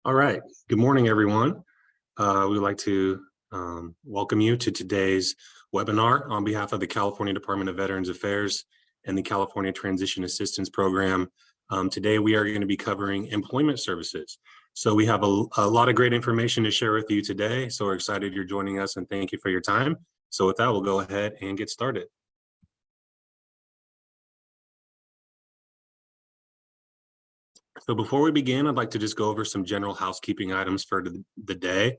All right. Good morning, everyone. We'd like to welcome you to today's webinar on behalf of the California Department of Veterans Affairs and the California Transition Assistance Program. Today, we are going to be covering employment services. So we have a lot of great information to share with you today. So we're excited you're joining us and thank you for your time. So with that, we'll go ahead and get started. So before we begin, I'd like to just go over some general housekeeping items for the day.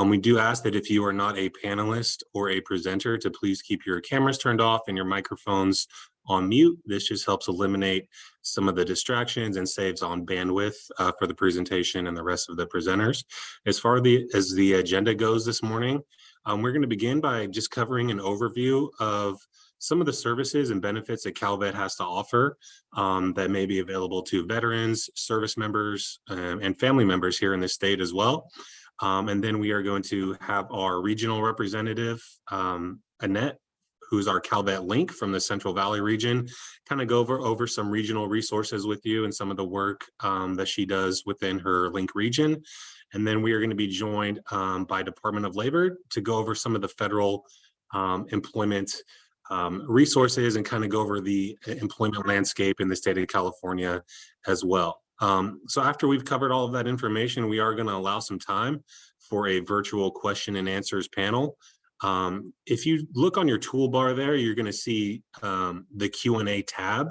We do ask that if you are not a panelist or a presenter to please keep your cameras turned off and your microphones on mute. This just helps eliminate some of the distractions and saves on bandwidth for the presentation and the rest of the presenters. As far as the agenda goes this morning, we're going to begin by just covering an overview of some of the services and benefits that CalVet has to offer that may be available to veterans, service members, and family members here in the state as well. And then we are going to have our regional representative, Annette, who's our CalVet link from the Central Valley region, kind of go over some regional resources with you and some of the work that she does within her link region. And then we are going to be joined by Department of Labor to go over some of the federal employment resources and kind of go over the employment landscape in the state of California as well. So after we've covered all of that information, we are going to allow some time for a virtual question and answers panel. If you look on your toolbar there, you're going to see the Q&A tab.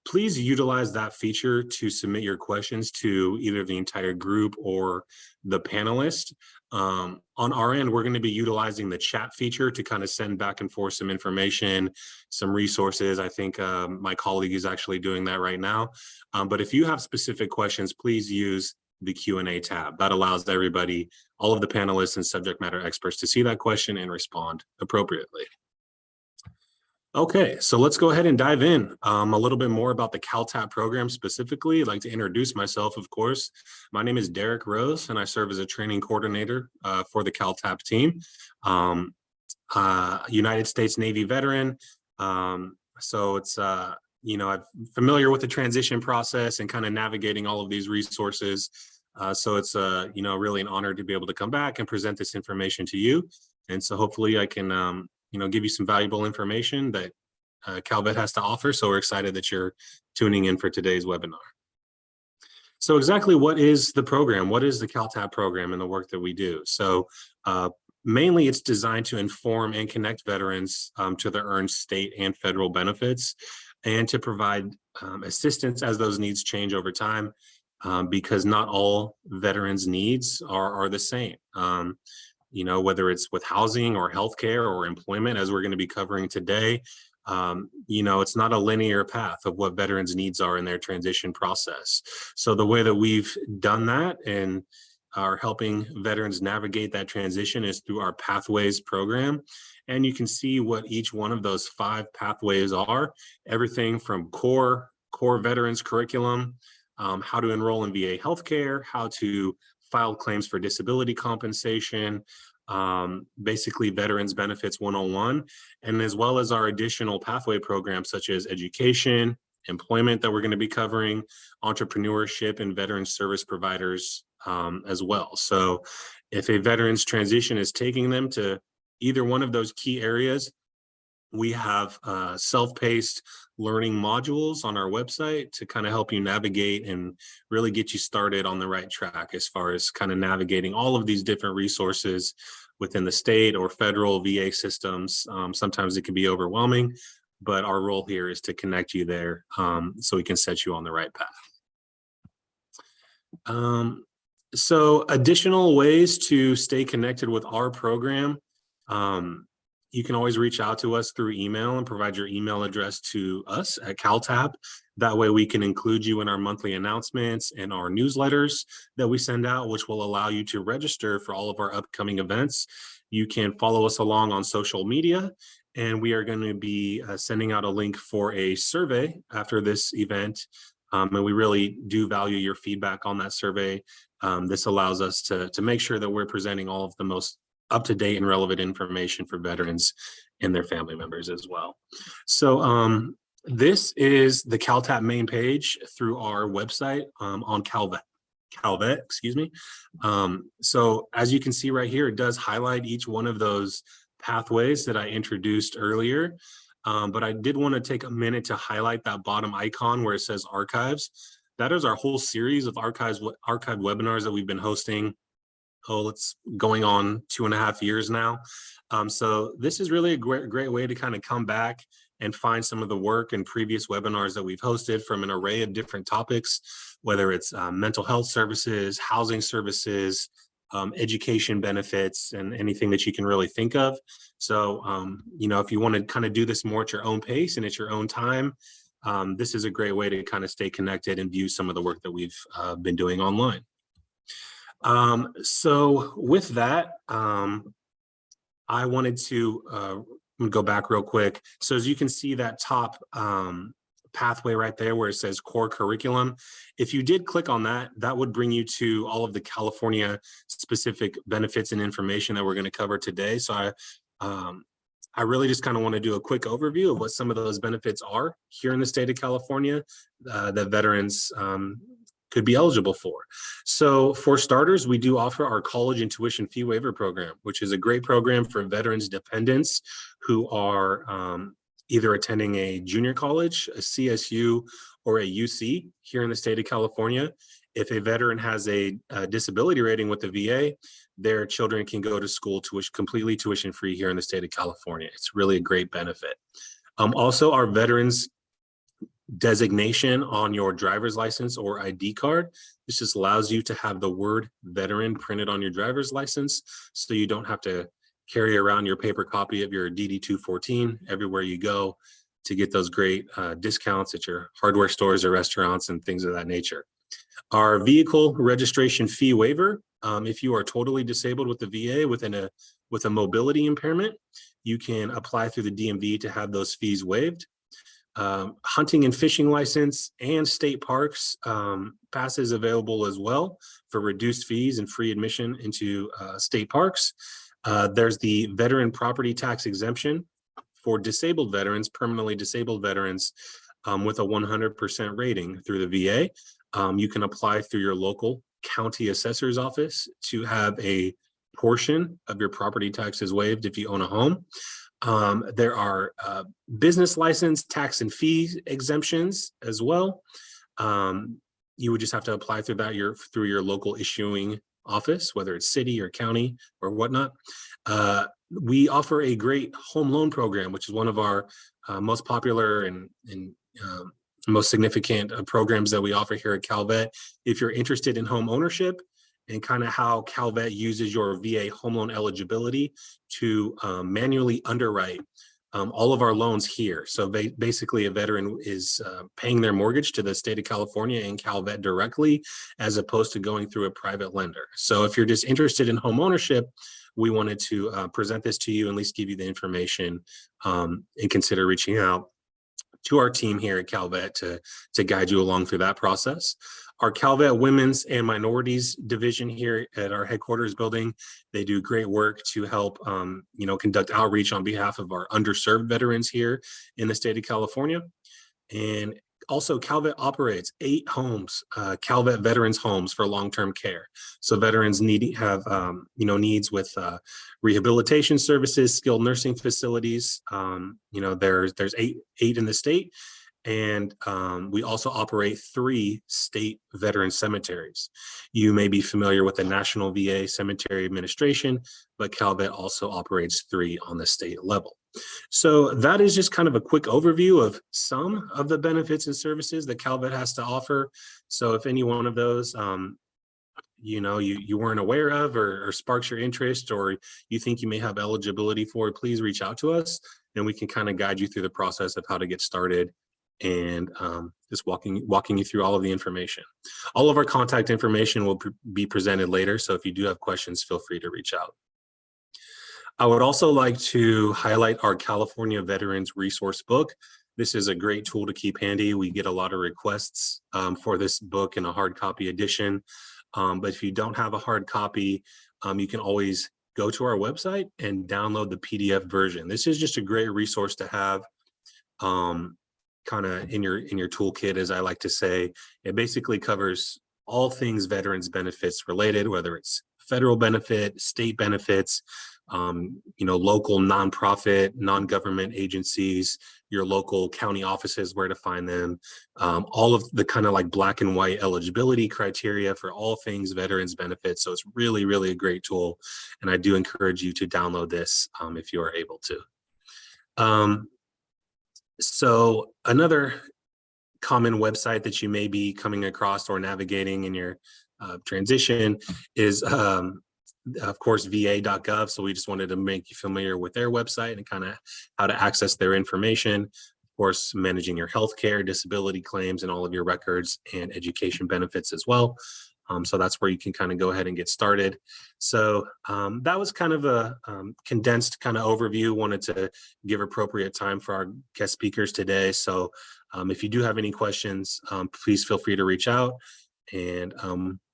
Please utilize that feature to submit your questions to either the entire group or the panelist. On our end, we're going to be utilizing the chat feature to kind of send back and forth some information, some resources. I think my colleague is actually doing that right now. But if you have specific questions, please use the Q&A tab. That allows everybody, all of the panelists and subject matter experts, to see that question and respond appropriately. Okay, so let's go ahead and dive in a little bit more about the CalTAP program specifically. I'd like to introduce myself, of course. My name is Derek Rose, and I serve as a training coordinator for the CalTAP team. United States Navy veteran. So it's, I'm familiar with the transition process and kind of navigating all of these resources. So it's, really an honor to be able to come back and present this information to you. And so hopefully I can give you some valuable information that CalVet has to offer. So we're excited that you're tuning in for today's webinar. So exactly what is the program? What is the CalTAP program and the work that we do? So mainly it's designed to inform and connect veterans to their earned state and federal benefits and to provide assistance as those needs change over time because not all veterans' needs are the same. Whether it's with housing or healthcare or employment, as we're going to be covering today, it's not a linear path of what veterans' needs are in their transition process. So the way that we've done that and are helping veterans navigate that transition is through our Pathways program. And you can see what each one of those 5 pathways are, everything from core veterans curriculum, how to enroll in VA healthcare, how to file claims for disability compensation, basically Veterans Benefits 101, and as well as our additional pathway programs such as education, employment that we're going to be covering, entrepreneurship, and veteran service providers as well. So if a veteran's transition is taking them to either one of those key areas, we have self-paced learning modules on our website to kind of help you navigate and really get you started on the right track as far as kind of navigating all of these different resources within the state or federal VA systems. Sometimes it can be overwhelming, but our role here is to connect you there so we can set you on the right path. So additional ways to stay connected with our program. You can always reach out to us through email and provide your email address to us at CalTAP. That way we can include you in our monthly announcements and our newsletters that we send out, which will allow you to register for all of our upcoming events. You can follow us along on social media, and we are going to be sending out a link for a survey after this event. And we really do value your feedback on that survey. This allows us to make sure that we're presenting all of the most up-to-date and relevant information for veterans and their family members as well. So this is the CalTAP main page through our website on CalVet. Calvet, excuse me. So as you can see right here, it does highlight each one of those pathways that I introduced earlier. But I did want to take a minute to highlight that bottom icon where it says archives. That is our whole series of archived webinars that we've been hosting. Oh, it's going on 2.5 years now. So this is really a great way to kind of come back and find some of the work and previous webinars that we've hosted from an array of different topics, whether it's mental health services, housing services, education benefits, and anything that you can really think of. So, if you want to kind of do this more at your own pace and at your own time, this is a great way to kind of stay connected and view some of the work that we've been doing online. So with that, I wanted to go back real quick. So as you can see that top pathway right there where it says core curriculum, if you did click on that, that would bring you to all of the California specific benefits and information that we're going to cover today. So I really just kind of want to do a quick overview of what some of those benefits are here in the state of California that veterans could be eligible for. So for starters, we do offer our college and tuition fee waiver program, which is a great program for veterans dependents who are either attending a junior college, a CSU, or a UC here in the state of California. If a veteran has a disability rating with the VA, their children can go to school completely tuition free here in the state of California. It's really a great benefit. Also, our veterans designation on your driver's license or ID card. This just allows you to have the word veteran printed on your driver's license, so you don't have to carry around your paper copy of your DD-214 everywhere you go to get those great discounts at your hardware stores or restaurants and things of that nature. Our vehicle registration fee waiver, if you are totally disabled with the VA with a mobility impairment, you can apply through the DMV to have those fees waived. Hunting and fishing license and state parks passes available as well for reduced fees and free admission into state parks. There's the veteran property tax exemption for disabled veterans, permanently disabled veterans with a 100% rating through the VA. You can apply through your local county assessor's office to have a portion of your property taxes waived if you own a home. There are business license, tax and fee exemptions as well. You would just have to apply through that through your local issuing office, whether it's city or county or whatnot. We offer a great home loan program, which is one of our most popular and most significant programs that we offer here at Calvet. If you're interested in home ownership and kind of how Calvet uses your VA home loan eligibility to manually underwrite all of our loans here. So basically a veteran is paying their mortgage to the state of California and Calvet directly, as opposed to going through a private lender. So if you're just interested in home ownership, we wanted to present this to you and at least give you the information and consider reaching out to our team here at Calvet to guide you along through that process. Our Calvet Women's and Minorities Division here at our headquarters building, they do great work to help, conduct outreach on behalf of our underserved veterans here in the state of California. And also, Calvet operates 8 homes, Calvet Veterans Homes for long-term care. So veterans have needs with rehabilitation services, skilled nursing facilities. There's eight in the state. And we also operate 3 state veteran cemeteries. You may be familiar with the National VA Cemetery Administration, but Calvet also operates 3 on the state level. So that is just kind of a quick overview of some of the benefits and services that Calvet has to offer. So if any one of those, you weren't aware of or sparks your interest, or you think you may have eligibility for, please reach out to us and we can kind of guide you through the process of how to get started and just walking you through all of the information. All of our contact information will be presented later. So if you do have questions, feel free to reach out. I would also like to highlight our California Veterans Resource Book. This is a great tool to keep handy. We get a lot of requests for this book in a hard copy edition. But if you don't have a hard copy, you can always go to our website and download the PDF version. This is just a great resource to have kind of in your toolkit, as I like to say. It basically covers all things veterans benefits related, whether it's federal benefit, state benefits, local nonprofit, non-government agencies, your local county offices, where to find them, all of the kind of like black and white eligibility criteria for all things veterans benefits. So it's really, really a great tool. And I do encourage you to download this if you are able to. So another common website that you may be coming across or navigating in your transition is of course, va.gov. So we just wanted to make you familiar with their website and kind of how to access their information. Of course, managing your healthcare, disability claims, and all of your records and education benefits as well. So that's where you can kind of go ahead and get started. So that was kind of a condensed kind of overview. Wanted to give appropriate time for our guest speakers today. So if you do have any questions, please feel free to reach out, and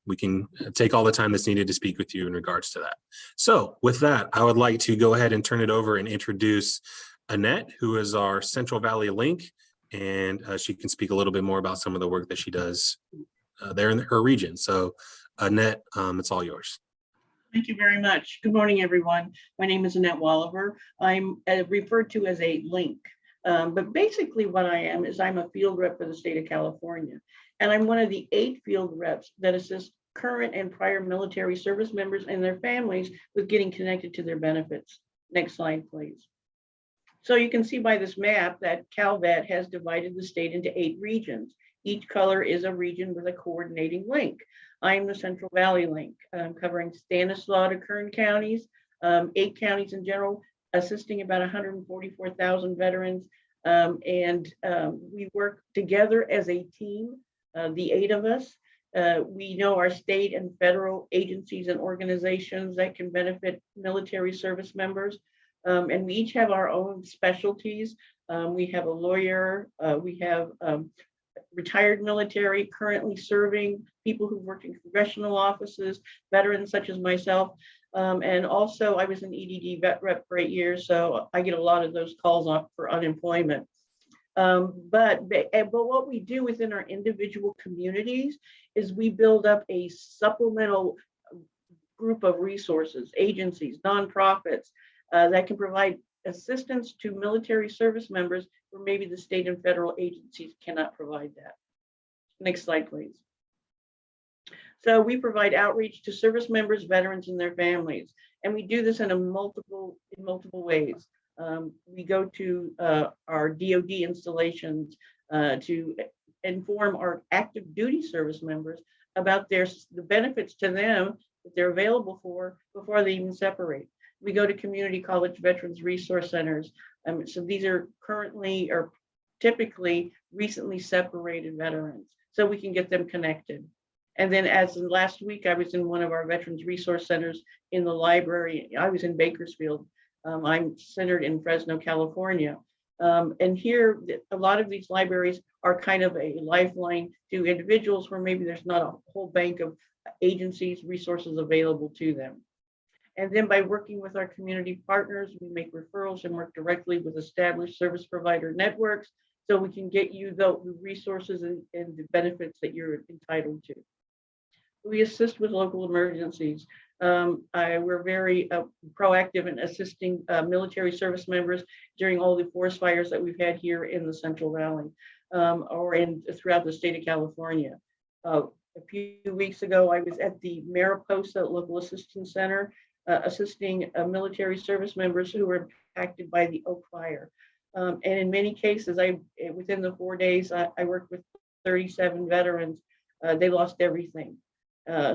we can take all the time that's needed to speak with you in regards to that. So with that, I would like to go ahead and turn it over and introduce Annette, who is our Central Valley link, and she can speak a little bit more about some of the work that she does there in her region. So Annette, it's all yours. Thank you very much. Good morning, everyone. My name is Annette Walliver. I'm referred to as a link, but basically what I am is I'm a field rep for the state of California. And I'm one of the 8 field reps that assist current and prior military service members and their families with getting connected to their benefits. Next slide, please. So you can see by this map that CalVet has divided the state into 8 regions. Each color is a region with a coordinating link. I am the Central Valley link, covering Stanislaus to Kern counties, 8 counties in general, assisting about 144,000 veterans. We work together as a team, the 8 of us. We know our state and federal agencies and organizations that can benefit military service members. And we each have our own specialties. We have a lawyer, we have retired military, currently serving, people who worked in congressional offices, veterans such as myself. And also I was an EDD vet rep for 8 years, so I get a lot of those calls on for unemployment. But what we do within our individual communities is we build up a supplemental group of resources, agencies, nonprofits that can provide assistance to military service members where maybe the state and federal agencies cannot provide that. Next slide, please. So we provide outreach to service members, veterans, and their families, and we do this in multiple ways. We go to our DoD installations to inform our active duty service members about the benefits to them that they're available for before they even separate. We go to community college veterans resource centers. So these are currently or typically recently separated veterans, so we can get them connected. And then as in last week, I was in one of our veterans resource centers in the library. I was in Bakersfield. I'm centered in Fresno, California. And here, a lot of these libraries are kind of a lifeline to individuals where maybe there's not a whole bank of agencies, resources available to them. And then by working with our community partners, we make referrals and work directly with established service provider networks so we can get you the resources and the benefits that you're entitled to. We assist with local emergencies. We're very proactive in assisting military service members during all the forest fires that we've had here in the Central Valley or throughout the state of California. A few weeks ago, I was at the Mariposa Local Assistance Center assisting military service members who were impacted by the Oak Fire. And in many cases, within the 4 days, I worked with 37 veterans. They lost everything.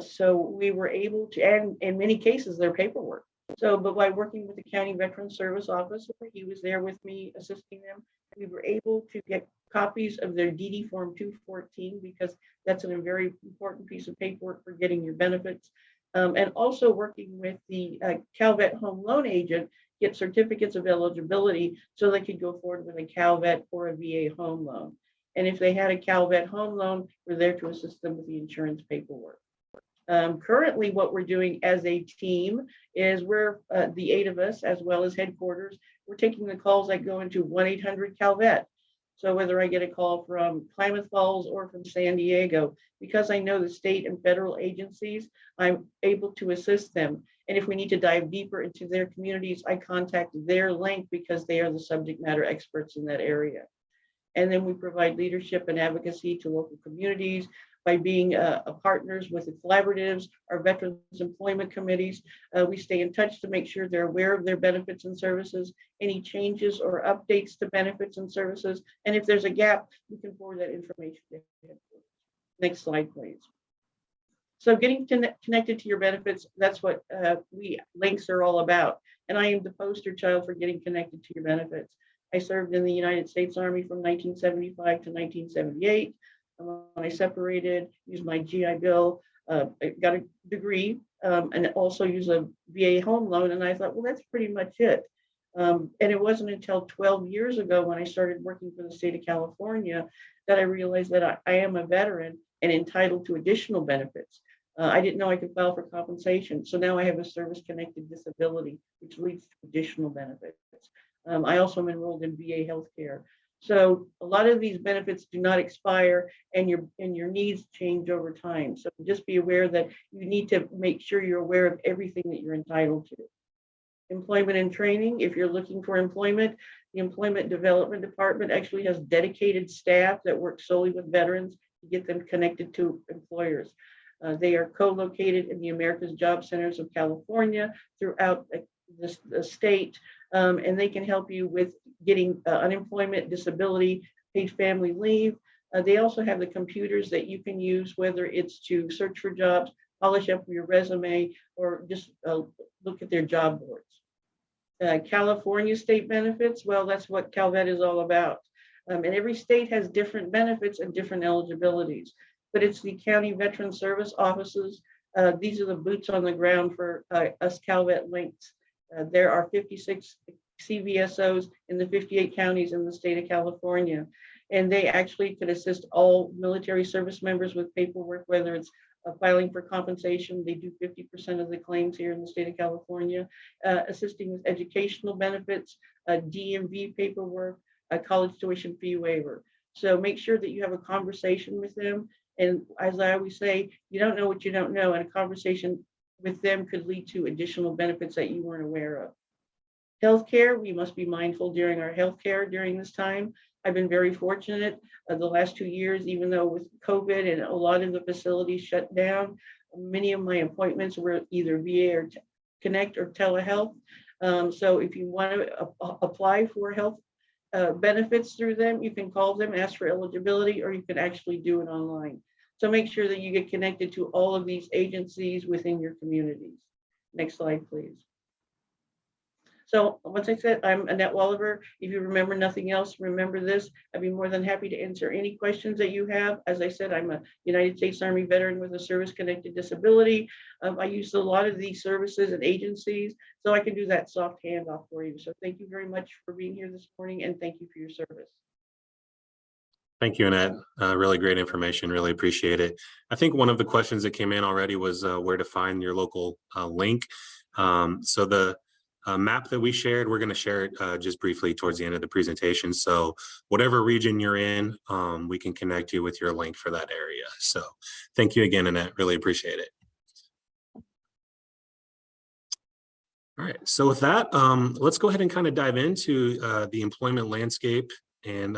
So we were able to, and in many cases, their paperwork. But by working with the County Veteran Service Officer, he was there with me assisting them. We were able to get copies of their DD Form 214 because that's a very important piece of paperwork for getting your benefits. And also working with the CalVet home loan agent, get certificates of eligibility so they could go forward with a CalVet or a VA home loan. And if they had a CalVet home loan, we're there to assist them with the insurance paperwork. Currently, what we're doing as a team is we're the 8 of us, as well as headquarters, we're taking the calls that go into 1-800-CalVet. So whether I get a call from Klamath Falls or from San Diego, because I know the state and federal agencies, I'm able to assist them. And if we need to dive deeper into their communities, I contact their link because they are the subject matter experts in that area. And then we provide leadership and advocacy to local communities by being partners with the collaboratives, our veterans employment committees. We stay in touch to make sure they're aware of their benefits and services, any changes or updates to benefits and services. And if there's a gap, we can forward that information to headquarters. Next slide, please. So getting connected to your benefits, that's what we links are all about. And I am the poster child for getting connected to your benefits. I served in the United States Army from 1975 to 1978. When I separated, used my GI Bill, I got a degree, and also used a VA home loan. And I thought, well, that's pretty much it. And it wasn't until 12 years ago when I started working for the state of California that I realized that I am a veteran and entitled to additional benefits. I didn't know I could file for compensation. So now I have a service-connected disability, which leads to additional benefits. I also am enrolled in VA healthcare. So a lot of these benefits do not expire, and your needs change over time. So just be aware that you need to make sure you're aware of everything that you're entitled to. Employment and training, if you're looking for employment, the Employment Development Department actually has dedicated staff that work solely with veterans to get them connected to employers. They are co-located in the America's Job Centers of California throughout the state, and they can help you with getting unemployment, disability, paid family leave. They also have the computers that you can use, whether it's to search for jobs, polish up your resume, or just look at their job boards. California state benefits, well, that's what Calvet is all about. And every state has different benefits and different eligibilities, but it's the county veteran service offices. These are the boots on the ground for us Calvet links. There are 56 CVSOs in the 58 counties in the state of California, and they actually could assist all military service members with paperwork, whether it's filing for compensation. They do 50% of the claims here in the state of California, assisting with educational benefits, DMV paperwork, college tuition fee waiver. So make sure that you have a conversation with them. And as I always say, you don't know what you don't know, and a conversation with them could lead to additional benefits that you weren't aware of. Healthcare, we must be mindful during our healthcare during this time. I've been very fortunate the last 2 years, even though with COVID and a lot of the facilities shut down, many of my appointments were either VA or Connect or telehealth. So if you want to apply for health benefits through them, you can call them, ask for eligibility, or you can actually do it online. So make sure that you get connected to all of these agencies within your communities. Next slide, please. So once I said, I'm Annette Walliver. If you remember nothing else, remember this. I'd be more than happy to answer any questions that you have. As I said, I'm a United States Army veteran with a service-connected disability. I use a lot of these services and agencies, so I can do that soft handoff for you. So thank you very much for being here this morning, and thank you for your service. Thank you, Annette. Really great information. Really appreciate it. I think one of the questions that came in already was where to find your local link. So the map that we shared, we're going to share it just briefly towards the end of the presentation. So whatever region you're in, we can connect you with your link for that area. So thank you again, Annette. Really appreciate it. All right. So with that, let's go ahead and kind of dive into the employment landscape and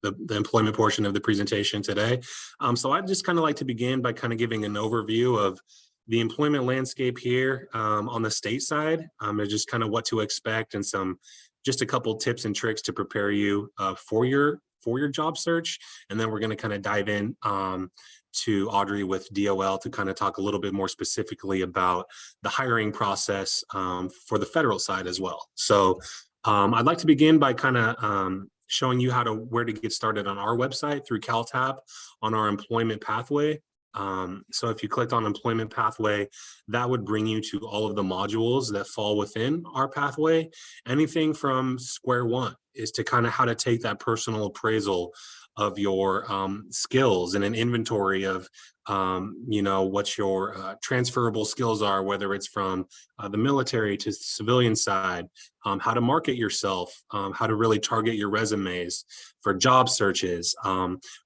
the employment portion of the presentation today. So I'd just kind of like to begin by kind of giving an overview of the employment landscape here on the state side, and just kind of what to expect and just a couple tips and tricks to prepare you for your job search. And then we're going to kind of dive in to Audrey with DOL to kind of talk a little bit more specifically about the hiring process for the federal side as well. So I'd like to begin by kind of showing you where to get started on our website through CalTAP on our employment pathway. So if you clicked on employment pathway, that would bring you to all of the modules that fall within our pathway. Anything from square one is to kind of how to take that personal appraisal of your skills and an inventory of what your transferable skills are, whether it's from the military to the civilian side, how to market yourself, how to really target your resumes for job searches.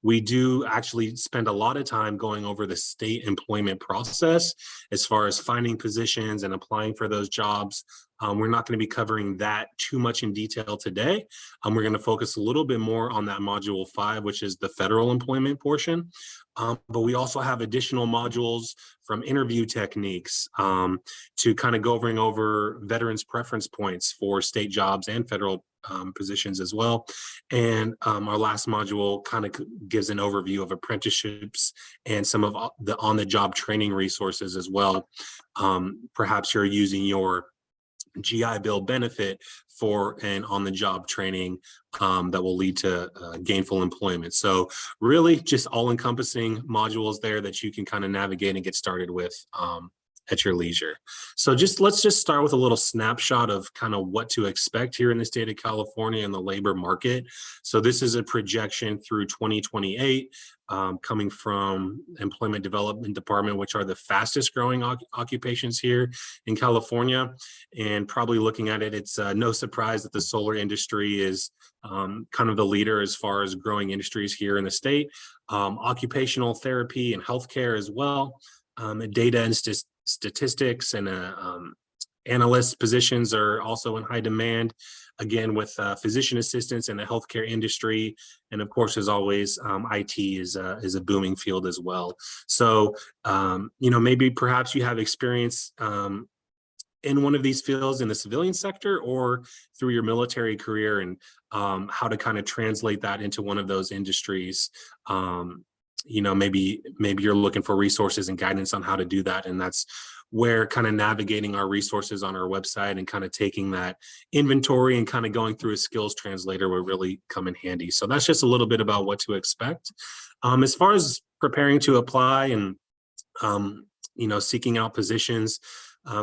We do actually spend a lot of time going over the state employment process as far as finding positions and applying for those jobs. We're not going to be covering that too much in detail today. We're going to focus a little bit more on that module 5, which is the federal employment portion. But we also have additional modules from interview techniques to kind of going over veterans preference points for state jobs and federal positions as well. And our last module kind of gives an overview of apprenticeships and some of the on-the-job training resources as well. Perhaps you're using your GI Bill benefit for an on-the-job training that will lead to gainful employment. So really just all-encompassing modules there that you can kind of navigate and get started with at your leisure. So let's just start with a little snapshot of kind of what to expect here in the state of California in the labor market. So this is a projection through 2028 coming from Employment Development Department, which are the fastest growing occupations here in California. And probably looking at it, it's no surprise that the solar industry is kind of the leader as far as growing industries here in the state. Occupational therapy and healthcare as well. Data and statistics and analyst positions are also in high demand, again, with physician assistants in the healthcare industry. And of course, as always, IT is a booming field as well. So, maybe perhaps you have experience in one of these fields in the civilian sector or through your military career, and how to kind of translate that into one of those industries. Maybe you're looking for resources and guidance on how to do that. And that's where kind of navigating our resources on our website and kind of taking that inventory and kind of going through a skills translator will really come in handy. So that's just a little bit about what to expect. As far as preparing to apply and, seeking out positions,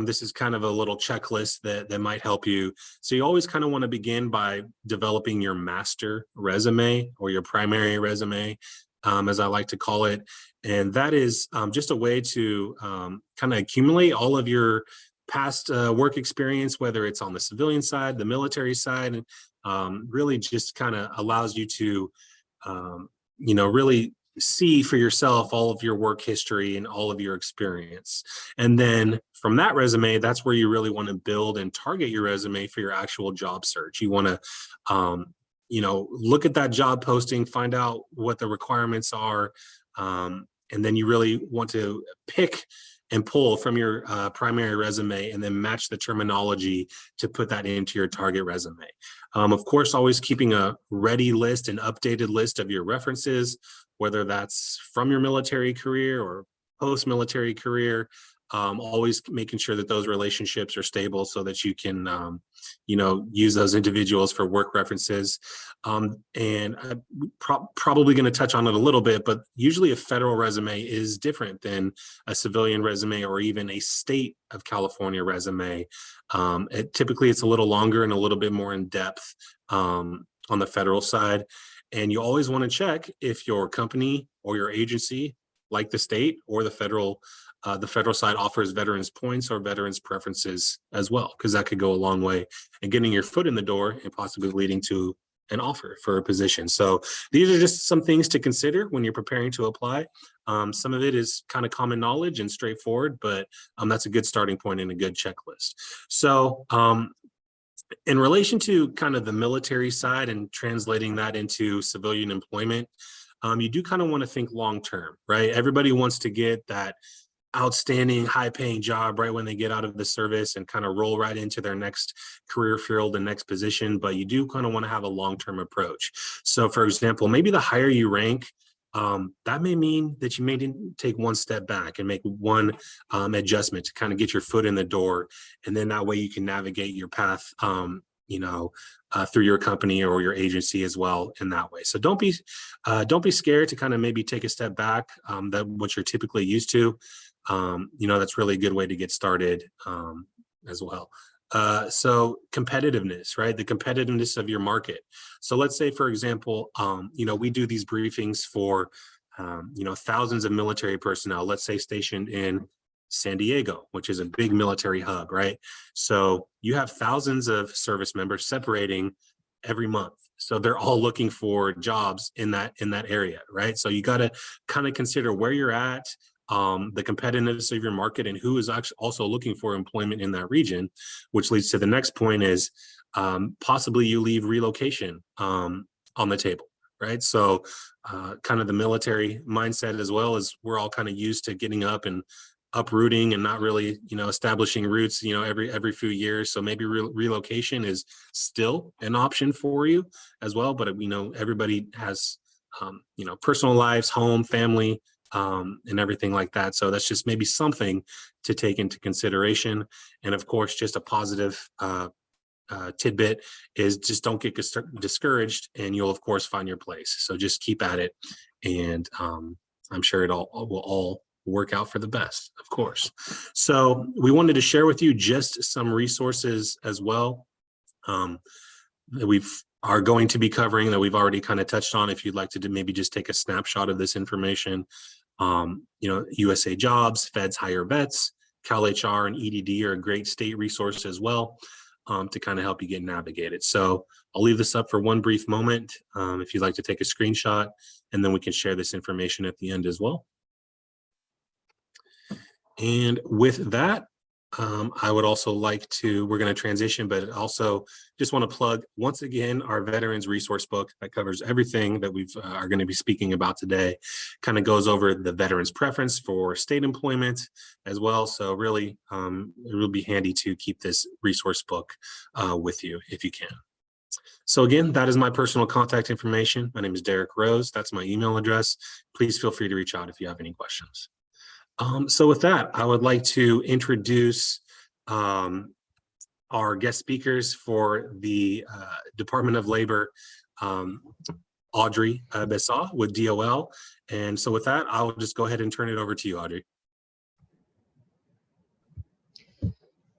this is kind of a little checklist that might help you. So you always kind of want to begin by developing your master resume or your primary resume, as I like to call it. And that is just a way to kind of accumulate all of your past work experience, whether it's on the civilian side, the military side, really just kind of allows you to, really see for yourself all of your work history and all of your experience. And then from that resume, that's where you really want to build and target your resume for your actual job search. You want to look at that job posting, find out what the requirements are, and then you really want to pick and pull from your primary resume and then match the terminology to put that into your target resume. Of course, always keeping a ready list, an updated list of your references, whether that's from your military career or post-military career. Always making sure that those relationships are stable so that you can, use those individuals for work references. And I'm probably going to touch on it a little bit, but usually a federal resume is different than a civilian resume or even a state of California resume. Typically, it's a little longer and a little bit more in depth on the federal side. And you always want to check if your company or your agency, like the state or the federal side, offers veterans points or veterans preferences as well, because that could go a long way in getting your foot in the door and possibly leading to an offer for a position. So these are just some things to consider when you're preparing to apply. Some of it is kind of common knowledge and straightforward, but that's a good starting point and a good checklist. So in relation to kind of the military side and translating that into civilian employment, you do kind of want to think long-term, right? Everybody wants to get that outstanding high-paying job right when they get out of the service and kind of roll right into their next career field and next position, but you do kind of want to have a long-term approach. So for example, maybe the higher you rank, that may mean that you may take one step back and make one adjustment to kind of get your foot in the door, and then that way you can navigate your path through your company or your agency as well in that way. So don't be scared to kind of maybe take a step back, that what you're typically used to. That's really a good way to get started as well. So competitiveness, right? The competitiveness of your market. So let's say, for example, we do these briefings for, thousands of military personnel, let's say stationed in San Diego, which is a big military hub, right? So you have thousands of service members separating every month. So they're all looking for jobs in that area, right? So you got to kind of consider where you're at, the competitiveness of your market, and who is actually also looking for employment in that region, which leads to the next point is possibly you leave relocation on the table, right? So kind of the military mindset as well, as we're all kind of used to getting up and uprooting and not really, establishing roots, every few years. So maybe relocation is still an option for you as well. But, everybody has, personal lives, home, family, and everything like that. So that's just maybe something to take into consideration. And of course, just a positive tidbit is just don't get discouraged, and you'll of course find your place. So just keep at it, and I'm sure it all will all work out for the best, of course. So we wanted to share with you just some resources as well that we are going to be covering, that we've already kind of touched on. If you'd like to maybe just take a snapshot of this information, USA Jobs, Feds Hire Vets, CalHR, and EDD are a great state resource as well, to kind of help you get navigated. So I'll leave this up for one brief moment if you'd like to take a screenshot, and then we can share this information at the end as well. And with that, I would also like to, we're going to transition, but also just want to plug once again our Veterans Resource Book that covers everything that we are going to be speaking about today. Kind of goes over the veterans' preference for state employment as well. So really, it will be handy to keep this resource book with you if you can. So again, that is my personal contact information. My name is Derek Rose. That's my email address. Please feel free to reach out if you have any questions. So with that, I would like to introduce our guest speakers for the Department of Labor, Audrey Bessa with DOL. And so with that, I'll just go ahead and turn it over to you, Audrey.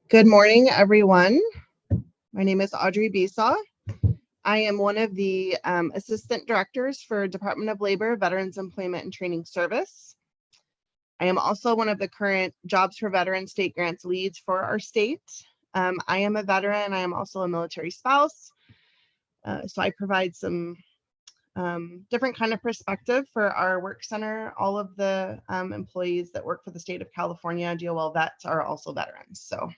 Good morning, everyone. My name is Audrey Bessa. I am one of the assistant directors for Department of Labor, Veterans Employment and Training Service. I am also one of the current Jobs for Veterans State Grants leads for our state. I am a veteran. I am also a military spouse. So I provide some different kind of perspective for our work center. All of the employees that work for the state of California, DOL vets, are also veterans. So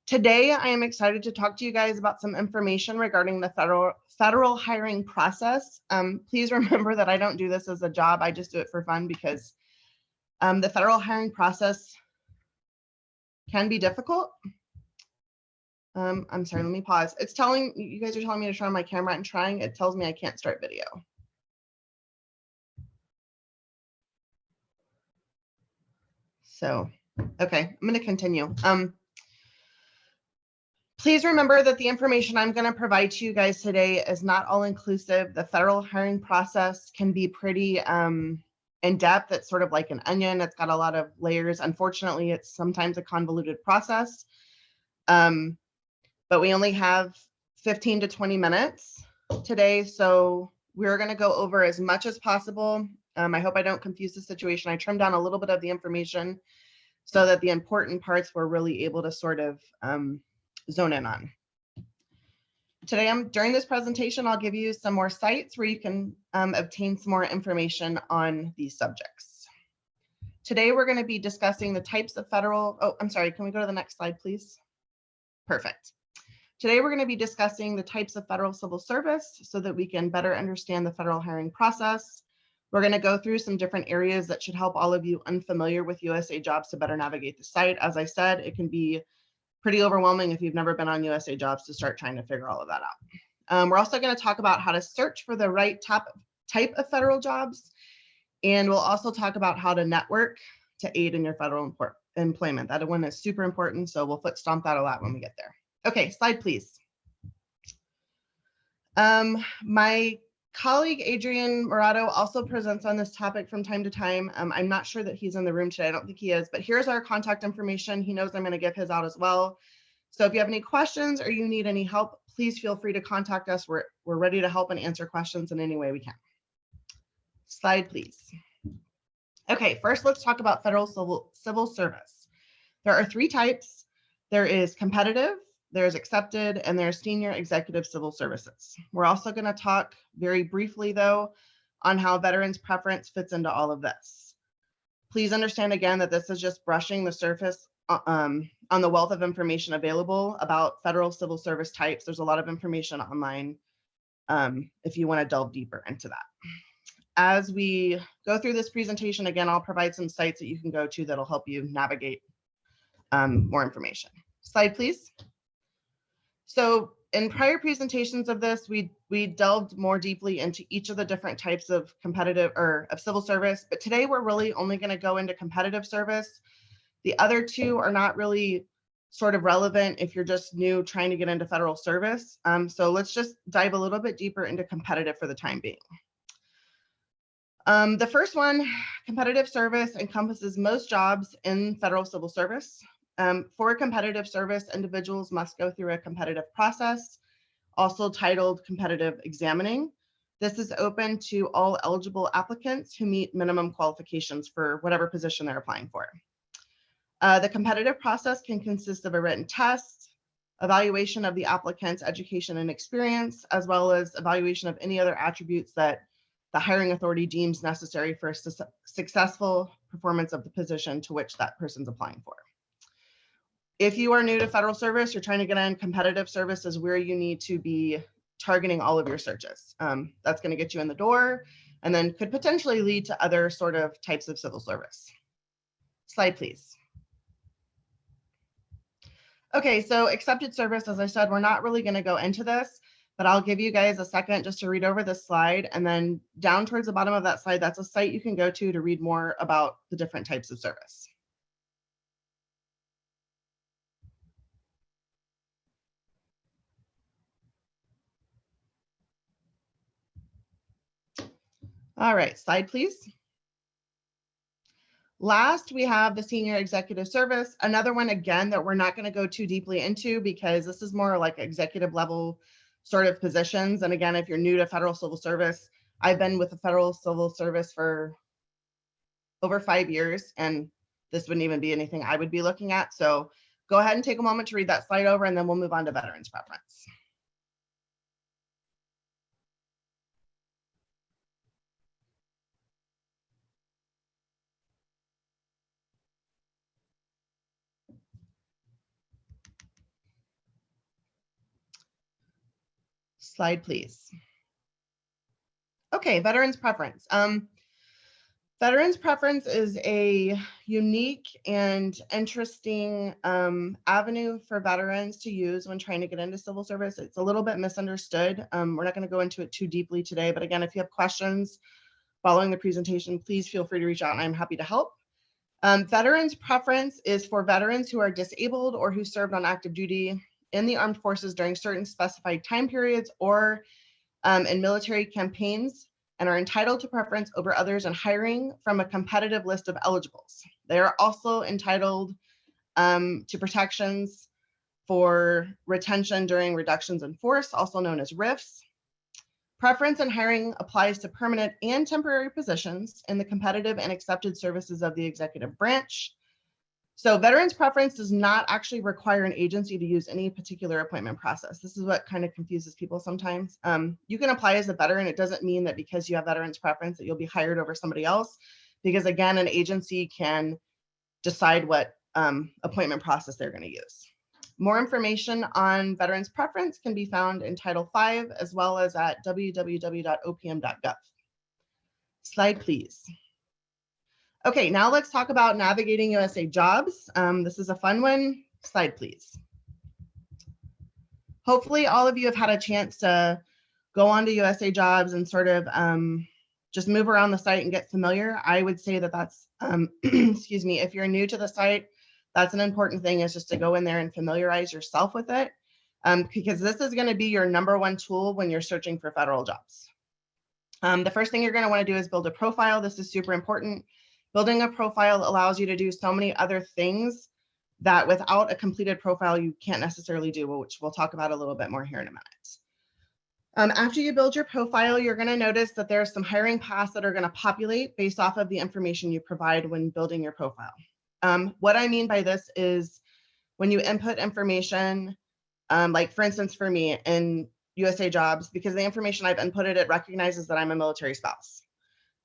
today I am excited to talk to you guys about some information regarding the federal hiring process. Please remember that I don't do this as a job. I just do it for fun because the federal hiring process can be difficult. I'm sorry, let me pause. It's telling, you guys are telling me to turn on my camera and trying, it tells me I can't start video. So, okay, I'm gonna continue. Please remember that the information I'm gonna provide to you guys today is not all inclusive. The federal hiring process can be pretty in depth. It's sort of like an onion. It's got a lot of layers. Unfortunately, it's sometimes a convoluted process. But we only have 15 to 20 minutes today, so we're going to go over as much as possible. I hope I don't confuse the situation. I trimmed down a little bit of the information so that the important parts we're really able to sort of zone in on. Today, during this presentation, I'll give you some more sites where you can obtain some more information on these subjects. Today, we're going to be discussing the types of federal, oh, I'm sorry, can we go to the next slide, please? Perfect. Today, we're going to be discussing the types of federal civil service so that we can better understand the federal hiring process. We're going to go through some different areas that should help all of you unfamiliar with USA Jobs to better navigate the site. As I said, it can be pretty overwhelming if you've never been on USA Jobs to start trying to figure all of that out. We're also going to talk about how to search for the right type of federal jobs. And we'll also talk about how to network to aid in your federal employment. That one is super important, so we'll foot stomp that a lot when we get there. Okay, slide please. My colleague, Adrian Morato, also presents on this topic from time to time. I'm not sure that he's in the room today. I don't think he is, but here's our contact information. He knows I'm going to give his out as well. So if you have any questions or you need any help, please feel free to contact us. We're ready to help and answer questions in any way we can. Slide, please. Okay, first let's talk about federal civil service. There are 3 types. There is competitive, there's accepted, and there's senior executive civil services. We're also going to talk very briefly, though, on how veterans preference fits into all of this. Please understand again that this is just brushing the surface on the wealth of information available about federal civil service types. There's a lot of information online if you want to delve deeper into that. As we go through this presentation, again, I'll provide some sites that you can go to that'll help you navigate more information. Slide, please. So in prior presentations of this, we delved more deeply into each of the different types of competitive or of civil service, but today we're really only going to go into competitive service. The other 2 are not really sort of relevant if you're just new trying to get into federal service. So let's just dive a little bit deeper into competitive for the time being. The first one, competitive service, encompasses most jobs in federal civil service. For competitive service, individuals must go through a competitive process, also titled competitive examining. This is open to all eligible applicants who meet minimum qualifications for whatever position they're applying for. The competitive process can consist of a written test, evaluation of the applicant's education and experience, as well as evaluation of any other attributes that the hiring authority deems necessary for successful performance of the position to which that person's applying for. If you are new to federal service, you're trying to get in, competitive service is where you need to be targeting all of your searches. That's going to get you in the door and then could potentially lead to other sort of types of civil service. Slide, please. Okay, so accepted service, as I said, we're not really going to go into this, but I'll give you guys a second just to read over this slide, and then down towards the bottom of that slide, that's a site you can go to read more about the different types of service. All right, slide, please. Last, we have the senior executive service, another one, again, that we're not going to go too deeply into because this is more like executive level sort of positions. And again, if you're new to federal civil service, I've been with the federal civil service for over 5 years, and this wouldn't even be anything I would be looking at. So go ahead and take a moment to read that slide over, and then we'll move on to veterans preference. Slide, please. Okay, veterans preference. Veterans preference is a unique and interesting avenue for veterans to use when trying to get into civil service. It's a little bit misunderstood. We're not going to go into it too deeply today, but again, if you have questions following the presentation, please feel free to reach out and I'm happy to help. Veterans preference is for veterans who are disabled or who served on active duty in the armed forces during certain specified time periods or in military campaigns and are entitled to preference over others in hiring from a competitive list of eligibles. They are also entitled to protections for retention during reductions in force, also known as RIFs. Preference in hiring applies to permanent and temporary positions in the competitive and accepted services of the executive branch. So veterans preference does not actually require an agency to use any particular appointment process. This is what kind of confuses people sometimes. You can apply as a veteran. It doesn't mean that because you have veterans preference that you'll be hired over somebody else, because again, an agency can decide what appointment process they're going to use. More information on veterans preference can be found in Title V as well as at www.opm.gov. Slide, please. Okay, now let's talk about navigating USA jobs. This is a fun one. Slide, please. Hopefully all of you have had a chance to go on to USA jobs and sort of just move around the site and get familiar. I would say that that's, excuse me, if you're new to the site, that's an important thing, is just to go in there and familiarize yourself with it, because this is going to be your #1 tool when you're searching for federal jobs. The first thing you're going to want to do is build a profile. This is super important. Building a profile allows you to do so many other things that without a completed profile, you can't necessarily do, which we'll talk about a little bit more here in a minute. After you build your profile, you're going to notice that there are some hiring paths that are going to populate based off of the information you provide when building your profile. What I mean by this is when you input information, like for instance, for me in USA Jobs, because the information I've inputted, it recognizes that I'm a military spouse.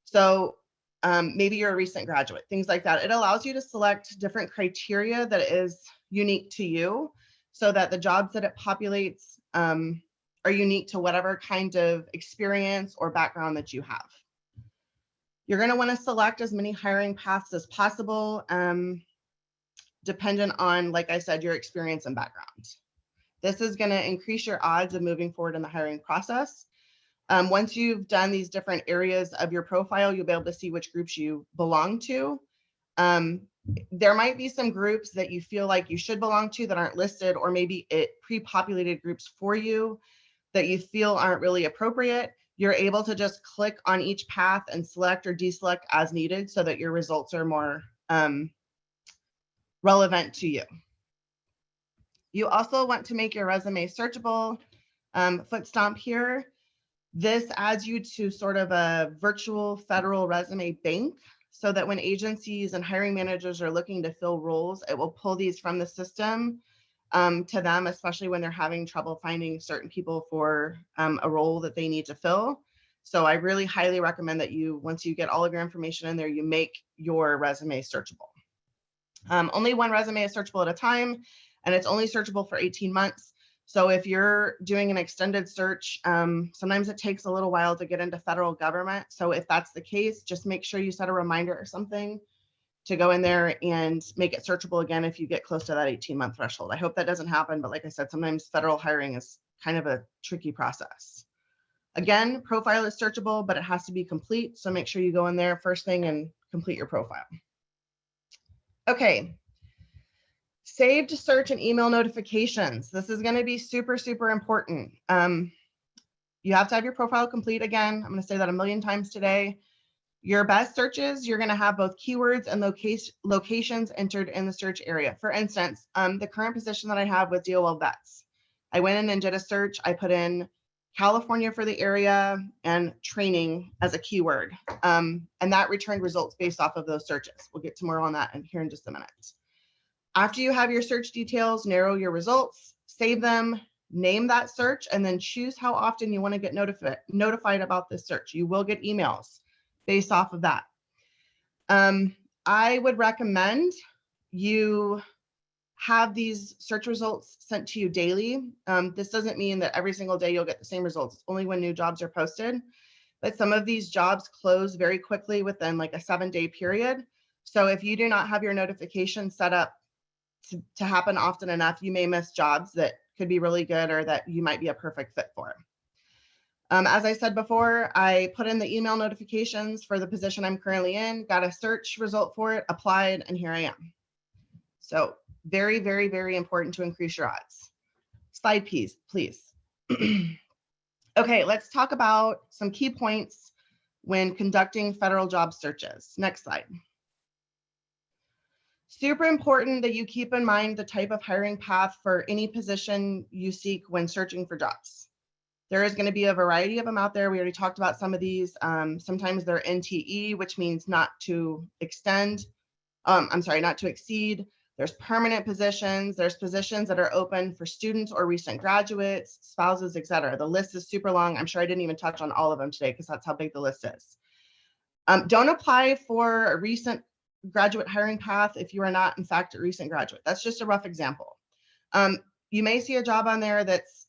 So maybe you're a recent graduate, things like that. It allows you to select different criteria that is unique to you so that the jobs that it populates are unique to whatever kind of experience or background that you have. You're going to want to select as many hiring paths as possible, dependent on, like I said, your experience and background. This is going to increase your odds of moving forward in the hiring process. Once you've done these different areas of your profile, you'll be able to see which groups you belong to. There might be some groups that you feel like you should belong to that aren't listed, or maybe it pre-populated groups for you that you feel aren't really appropriate. You're able to just click on each path and select or deselect as needed so that your results are more relevant to you. You also want to make your resume searchable. Foot stomp here. This adds you to sort of a virtual federal resume bank so that when agencies and hiring managers are looking to fill roles, it will pull these from the system to them, especially when they're having trouble finding certain people for a role that they need to fill. So I really highly recommend that you, once you get all of your information in there, you make your resume searchable. Only one resume is searchable at a time, and it's only searchable for 18 months. So if you're doing an extended search, sometimes it takes a little while to get into federal government. So if that's the case, just make sure you set a reminder or something to go in there and make it searchable again if you get close to that 18-month threshold. I hope that doesn't happen, but like I said, sometimes federal hiring is kind of a tricky process. Again, profile is searchable, but it has to be complete. So make sure you go in there first thing and complete your profile. Okay. Saved search and email notifications. This is going to be super, super important. You have to have your profile complete. Again, I'm going to say that a million times today. Your best searches, you're going to have both keywords and locations entered in the search area. For instance, the current position that I have with DOL Vets, I went in and did a search. I put in California for the area and training as a keyword. And that returned results based off of those searches. We'll get to more on that here in just a minute. After you have your search details, narrow your results, save them, name that search, and then choose how often you want to get notified about this search. You will get emails based off of that. I would recommend you have these search results sent to you daily. This doesn't mean that every single day you'll get the same results. It's only when new jobs are posted. But some of these jobs close very quickly within like a 7-day period. So if you do not have your notification set up to happen often enough, you may miss jobs that could be really good or that you might be a perfect fit for. As I said before, I put in the email notifications for the position I'm currently in, got a search result for it, applied, and here I am. So very, very, very important to increase your odds. Slide, please. Okay, let's talk about some key points when conducting federal job searches. Next slide. Super important that you keep in mind the type of hiring path for any position you seek when searching for jobs. There is going to be a variety of them out there. We already talked about some of these. Sometimes they're NTE, which means not to extend. Not to exceed. There's permanent positions. There's positions that are open for students or recent graduates, spouses, etc. The list is super long. I'm sure I didn't even touch on all of them today because that's how big the list is. Don't apply for a recent graduate hiring path if you are not, in fact, a recent graduate. That's just a rough example. You may see a job on there that's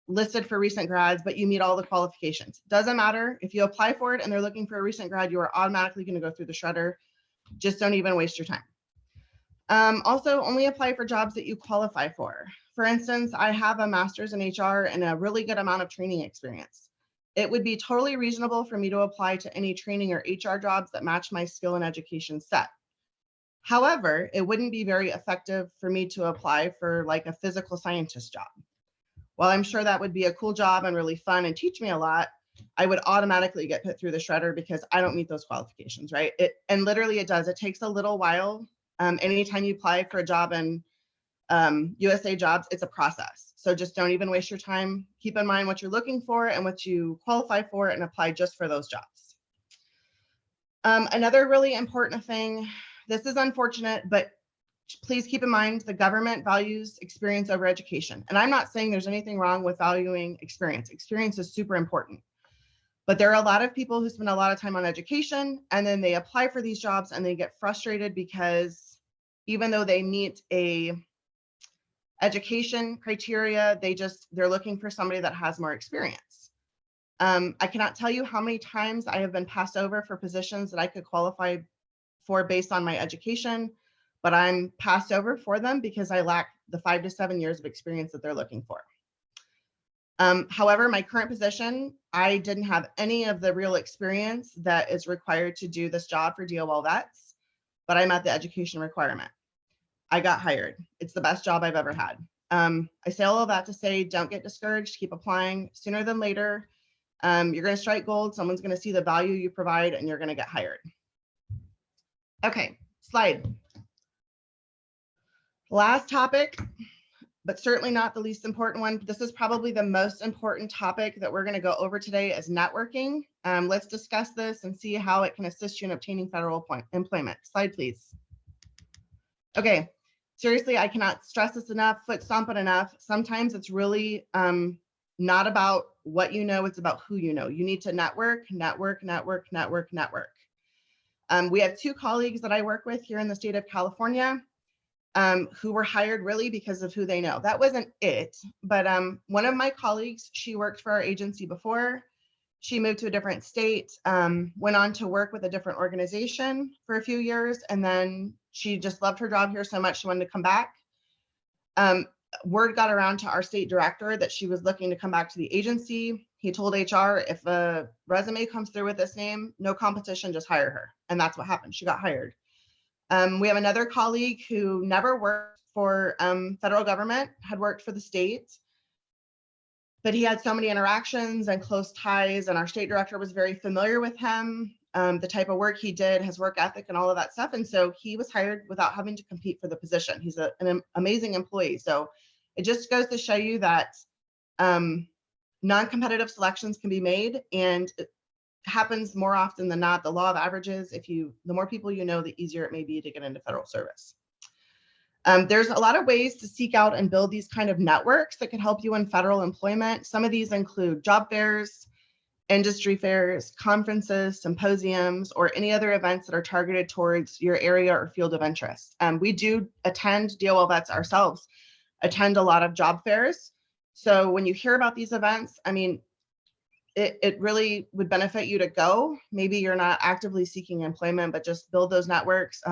listed for recent grads, but you meet all the qualifications. Doesn't matter. If you apply for it and they're looking for a recent grad, you are automatically going to go through the shredder. Just don't even waste your time. Also, only apply for jobs that you qualify for. For instance, I have a master's in HR and a really good amount of training experience. It would be totally reasonable for me to apply to any training or HR jobs that match my skill and education set. However, it wouldn't be very effective for me to apply for like a physical scientist job. While I'm sure that would be a cool job and really fun and teach me a lot, I would automatically get put through the shredder because I don't meet those qualifications, right? And literally it does. It takes a little while Anytime you apply for a job in USA Jobs, it's a process. So just don't even waste your time. Keep in mind what you're looking for and what you qualify for and apply just for those jobs. Another really important thing, this is unfortunate, but please keep in mind the government values experience over education. And I'm not saying there's anything wrong with valuing experience. Experience is super important. But there are a lot of people who spend a lot of time on education and then they apply for these jobs and they get frustrated because even though they meet a education criteria, they're looking for somebody that has more experience. I cannot tell you how many times I have been passed over for positions that I could qualify for based on my education, but I'm passed over for them because I lack the 5 to 7 years of experience that they're looking for. However, my current position, I didn't have any of the real experience that is required to do this job for DOL vets, but I met the education requirement. I got hired. It's the best job I've ever had. I say all of that to say, don't get discouraged, keep applying. Sooner than later, you're going to strike gold. Someone's going to see the value you provide and you're going to get hired. Okay, slide. Last topic, but certainly not the least important one. This is probably the most important topic that we're going to go over today is networking. Let's discuss this and see how it can assist you in obtaining federal employment. Slide, please. Okay, seriously, I cannot stress this enough, foot stomp it enough. Sometimes it's really not about what you know, it's about who you know. You need to network. We have 2 colleagues that I work with here in the state of California who were hired really because of who they know. That wasn't it, but one of my colleagues, she worked for our agency before. She moved to a different state, went on to work with a different organization for a few years, and then she just loved her job here so much she wanted to come back. Word got around to our state director that she was looking to come back to the agency. He told HR, if a resume comes through with this name, no competition, just hire her. And that's what happened. She got hired. We have another colleague who never worked for federal government, had worked for the state, but he had so many interactions and close ties, and our state director was very familiar with him, the type of work he did, his work ethic and all of that stuff. And so he was hired without having to compete for the position. He's an amazing employee. So it just goes to show you that non-competitive selections can be made, and it happens more often than not. The law of averages, the more people you know, the easier it may be to get into federal service. There's a lot of ways to seek out and build these kind of networks that can help you in federal employment. Some of these include job fairs, industry fairs, conferences, symposiums, or any other events that are targeted towards your area or field of interest. We do attend, DOL vets ourselves, attend a lot of job fairs. So when you hear about these events, I mean, it really would benefit you to go. Maybe you're not actively seeking employment, but just build those networks.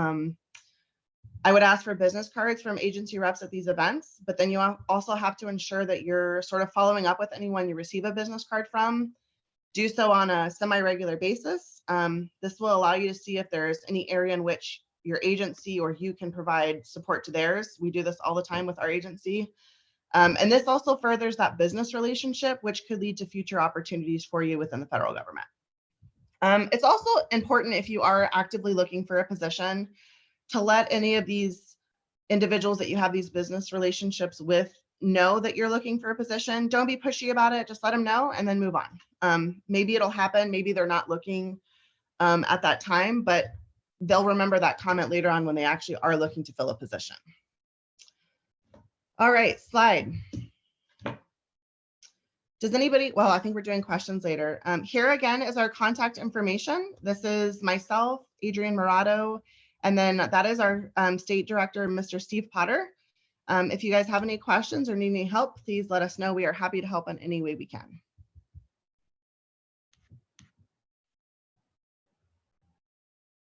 I would ask for business cards from agency reps at these events, but then you also have to ensure that you're sort of following up with anyone you receive a business card from. Do so on a semi-regular basis. This will allow you to see if there's any area in which your agency or you can provide support to theirs. We do this all the time with our agency. And this also furthers that business relationship, which could lead to future opportunities for you within the federal government. It's also important, if you are actively looking for a position, to let any of these individuals that you have these business relationships with know that you're looking for a position. Don't be pushy about it. Just let them know and then move on. Maybe it'll happen. Maybe they're not looking at that time, but they'll remember that comment later on when they actually are looking to fill a position. All right, slide. Does anybody, well, I think we're doing questions later. Here again is our contact information. This is myself, Adrienne Murado, and then that is our state director, Mr. Steve Potter. If you guys have any questions or need any help, please let us know. We are happy to help in any way we can.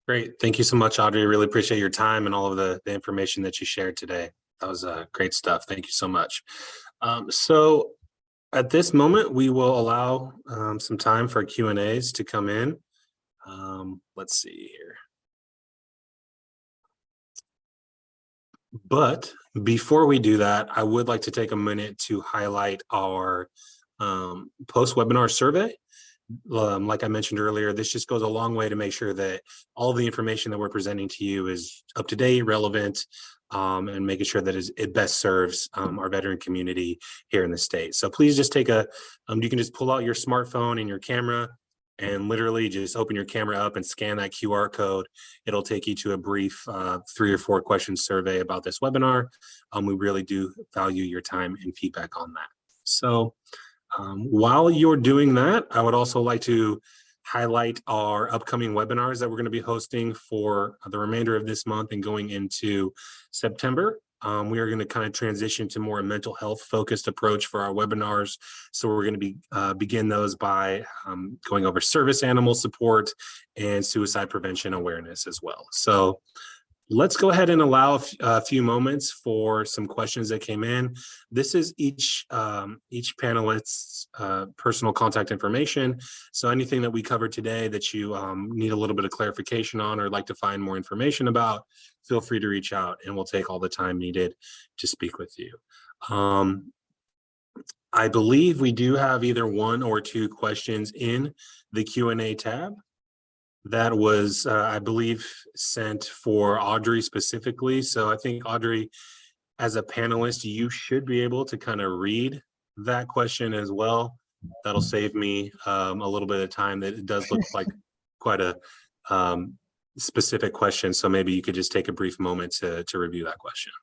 Great. Thank you so much, Audrey. I really appreciate your time and all of the information that you shared today. That was great stuff. Thank you so much. So at this moment, we will allow some time for Q&As to come in. Let's see here. But before we do that, I would like to take a minute to highlight our post-webinar survey. like I mentioned earlier, this just goes a long way to make sure that all the information that we're presenting to you is up to date, relevant, and making sure that it best serves our veteran community here in the state. So please just take you can just pull out your smartphone and your camera and literally just open your camera up and scan that QR code. It'll take you to a brief 3 or 4 question survey about this webinar. We really do value your time and feedback on that. So while you're doing that, I would also like to highlight our upcoming webinars that we're going to be hosting for the remainder of this month and going into September. We are going to kind of transition to more a mental health focused approach for our webinars. So we're going to be begin those by going over service animal support and suicide prevention awareness as well. So let's go ahead and allow a few moments for some questions that came in. This is each panelist's personal contact information. So anything that we covered today that you need a little bit of clarification on or like to find more information about, feel free to reach out and we'll take all the time needed to speak with you. I believe we do have either 1 or 2 questions in the Q&A tab. That was, I believe, sent for Audrey specifically. So I think, Audrey, as a panelist, you should be able to kind of read that question as well. That'll save me a little bit of time. That it does look like quite a specific question. So maybe you could just take a brief moment to review that question.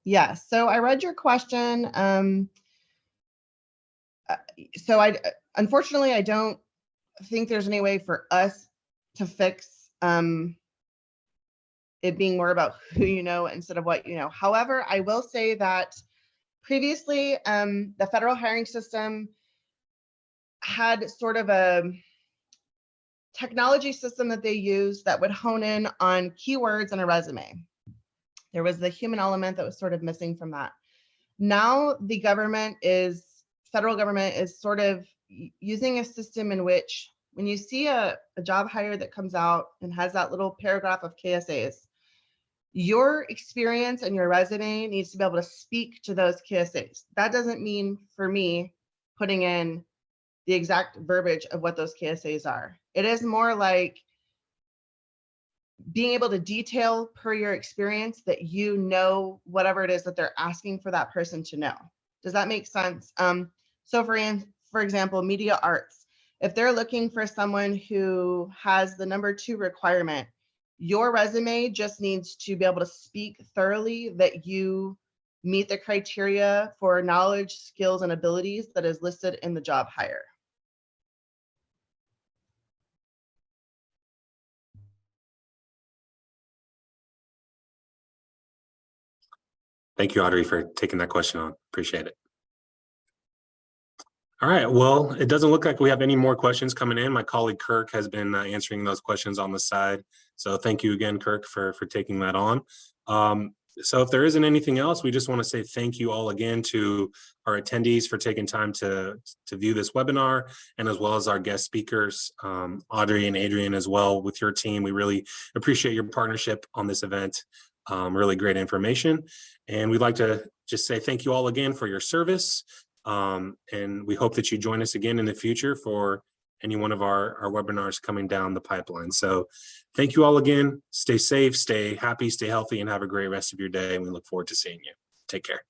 Yes. So I read your question. So unfortunately, I don't think there's any way for us to fix it being more about who you know instead of what you know. However, I will say that previously the federal hiring system had sort of a technology system that they used that would hone in on keywords in a resume. There was the human element that was sort of missing from that. Now the federal government is sort of using a system in which when you see a job hire that comes out and has that little paragraph of KSAs, your experience and your resume needs to be able to speak to those KSAs. That doesn't mean for me putting in the exact verbiage of what those KSAs are. It is more like being able to detail per your experience that you know whatever it is that they're asking for that person to know. Does that make sense? So for example, media arts, if they're looking for someone who has the number 2 requirement, your resume just needs to be able to speak thoroughly that you meet the criteria for knowledge, skills, and abilities that is listed in the job hire. Thank you, Audrey, for taking that question on. Appreciate it. All right, well, it doesn't look like we have any more questions coming in. My colleague Kirk has been answering those questions on the side. So thank you again, Kirk, for taking that on. So if there isn't anything else, we just want to say thank you all again to our attendees for taking time to view this webinar, and as well as our guest speakers, Audrey and Adrian as well with your team. We really appreciate your partnership on this event. Really great information. And we'd like to just say thank you all again for your service. And we hope that you join us again in the future for any one of our webinars coming down the pipeline. So thank you all again. Stay safe, stay happy, stay healthy, and have a great rest of your day. And we look forward to seeing you. Take care.